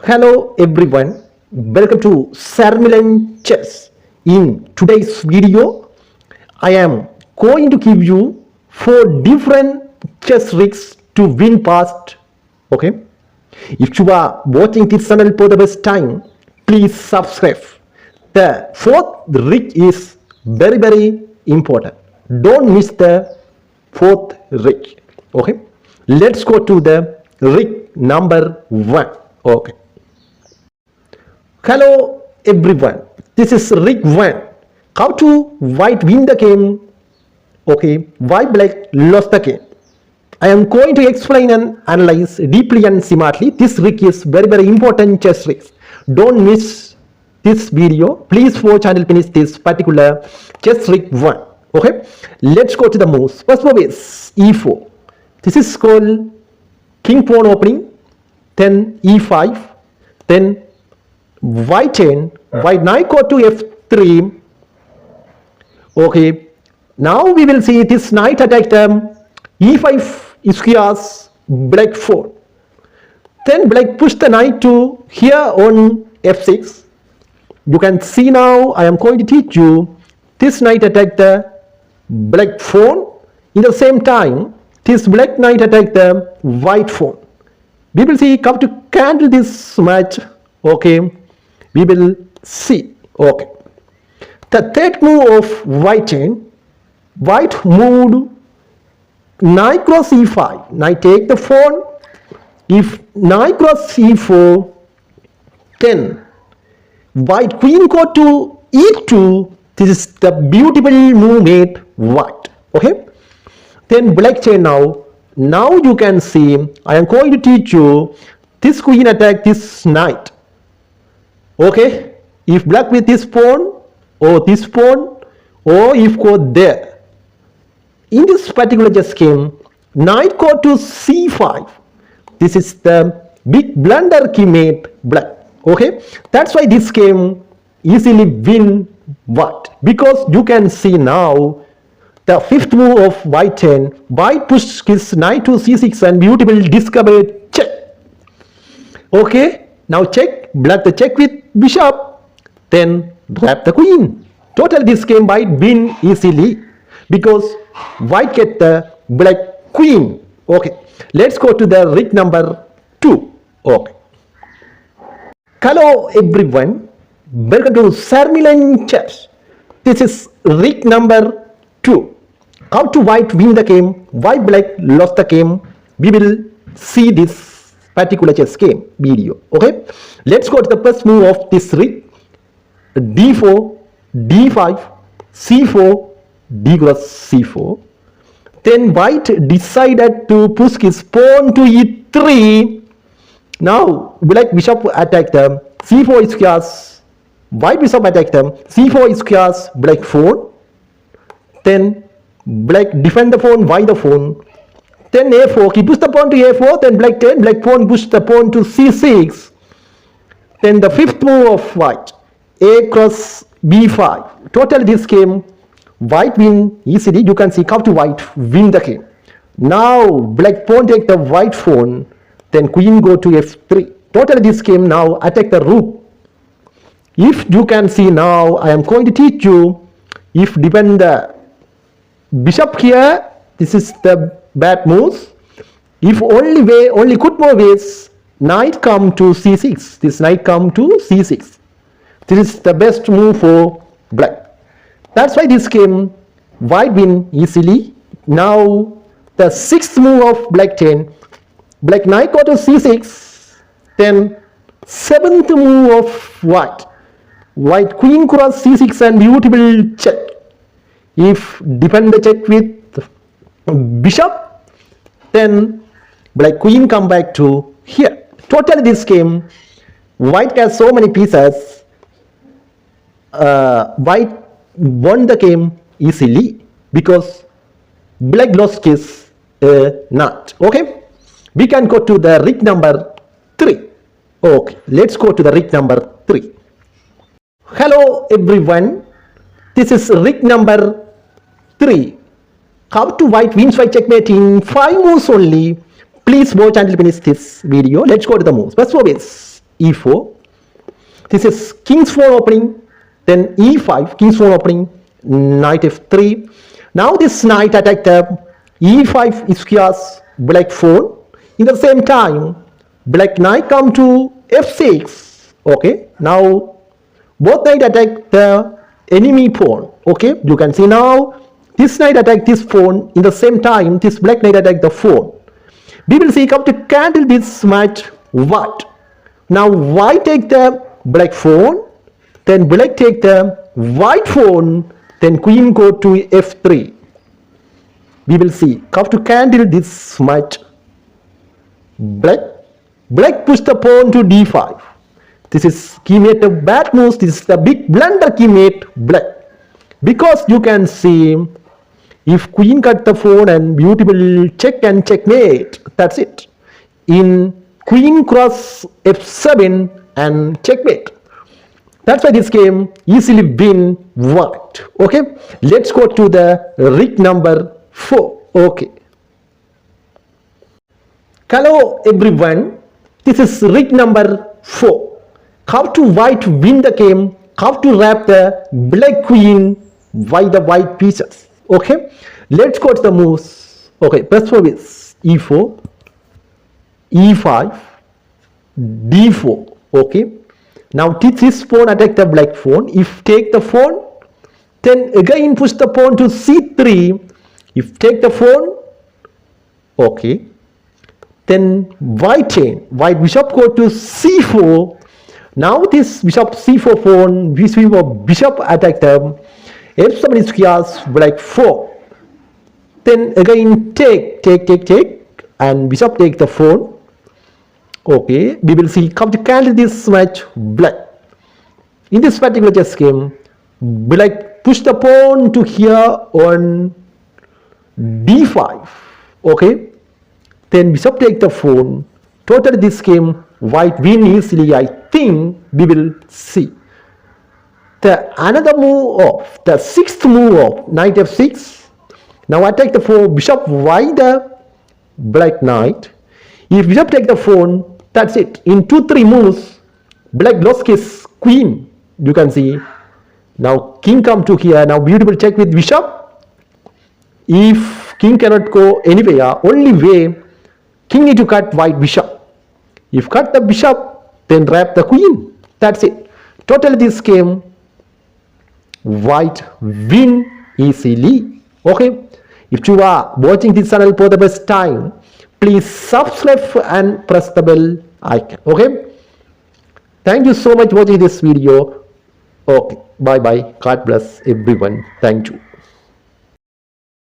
Hello everyone, welcome to Sarmilan Chess. In today's video, I am going to give you 4 different chess tricks to win fast. Okay? If you are watching this channel for the first time, please subscribe. The 4th trick is very important. Don't miss the 4th trick. Okay? Let's go to the trick number 1. Okay. Hello everyone, this is Rick 1. How to white win the game? Okay, why black lost the game? I am going to explain and analyze deeply and smartly. This trick is very important chess trick. Don't miss this video. Please watch and finish this particular chess trick 1. Okay, let's go to the moves. First move is e4. This is called king pawn opening. Then e5. Then white chain, white knight go to f3. Okay, now we will see this knight attack them. e5 squares black 4. Then black push the knight to here on f6. You can see now I am going to teach you this knight attack the black pawn. In the same time, this black knight attack the white pawn. We will see how to handle this match. Okay, we will see. Okay, the third move of white chain, white moved knight cross e5, knight take the pawn. If knight cross e4, then white queen go to e2. This is the beautiful move made white. Okay, then black chain now you can see I am going to teach you this queen attack this knight. Okay, if black with this pawn or if go there, in this particular chess game, knight go to c5. This is the big blunder he made black. Okay, that's why this game easily win white, because you can see now the 5th move of white chain, white push his knight to c6 and beautiful discovered check. Okay, now check, black the check with bishop, then grab the queen. Total this game white win easily because white get the black queen. Okay, let's go to the trick number 2. Okay, hello everyone, welcome to Sarmilan Chess. This is trick number 2. How to white win the game, why black lost the game. We will see this particular chess game video. Okay, let's go to the first move of this trick. d4, d5, c4, d cross c4. Then white decided to push his pawn to e3. Now black bishop attack them, c4 squares, white bishop attack them, c4 squares black 4. Then black defend the pawn, white the pawn. Then a4, he push the pawn to a4, then black 10, black pawn push the pawn to c6. Then the 5th move of white, a cross b5. Total this game, white win easily. You can see how to white win the game. Now black pawn take the white pawn, then queen go to f3. Total this game now attack the rook. If you can see now, I am going to teach you, if depend the bishop here, this is the bad moves. If only good move is knight come to c6. This knight come to c6. This is the best move for black. That's why this game white win easily. Now the 6th move of black chain, black knight go to c6. Then 7th move of white, white queen cross c6 and beautiful check. If defend the check with bishop, then black queen come back to here. Totally this game, white has so many pieces. White won the game easily because black lost his knight. Okay, we can go to the trick number 3. Okay, let's go to the trick number 3. Hello everyone, this is trick number 3. How to white wins by checkmate in 5 moves only. Please watch until finish this video. Let's go to the moves. First move is e4. This is king's pawn opening, then e5, king's pawn opening, knight f3. Now this knight attacked the e5 squares black pawn. In the same time, black knight come to f6. Okay, now both knight attack the enemy pawn. Okay, you can see now this knight attack this pawn. In the same time, this black knight attack the pawn. We will see come to candle this match white. Now white take the black pawn, then black take the white pawn, then queen go to f3. We will see come to candle this match black push the pawn to d5. This is key made a bad move. This is the big blunder key made black, because you can see if queen cut the pawn and beautiful check and checkmate. That's it. In queen cross f7 and checkmate. That's why this game easily win white. Okay, let's go to the rig number 4. Okay, hello everyone, this is rig number 4. How to white win the game, how to wrap the black queen by the white pieces. Okay, let's go to the moves. Okay, first move is e4, e5, d4. Okay, now this pawn attack the black pawn. If take the pawn, then again push the pawn to c3. If take the pawn, okay, then white chain, white bishop go to c4. Now this bishop c4 pawn, bishop attack the f7 squares black 4. Then again take, and bishop take the pawn. Okay, we will see come to candle this match black. In this particular chess game, black push the pawn to here on d5. Okay, then bishop take the pawn. Totally this game white win easily. I think we will see the another move of the 6th move of knight f6. Now attack the pawn, bishop y the black knight. If bishop take the pawn, that's it. In 2-3 moves, black lost his queen. You can see now king come to here. Now beautiful check with bishop. If king cannot go anywhere, only way king need to cut white bishop. If cut the bishop, then wrap the queen. That's it. Totally this game white win easily. Okay, if you are watching this channel for the first time, please subscribe and press the bell icon. Okay, thank you so much for watching this video. Okay, bye bye. God bless everyone. Thank you.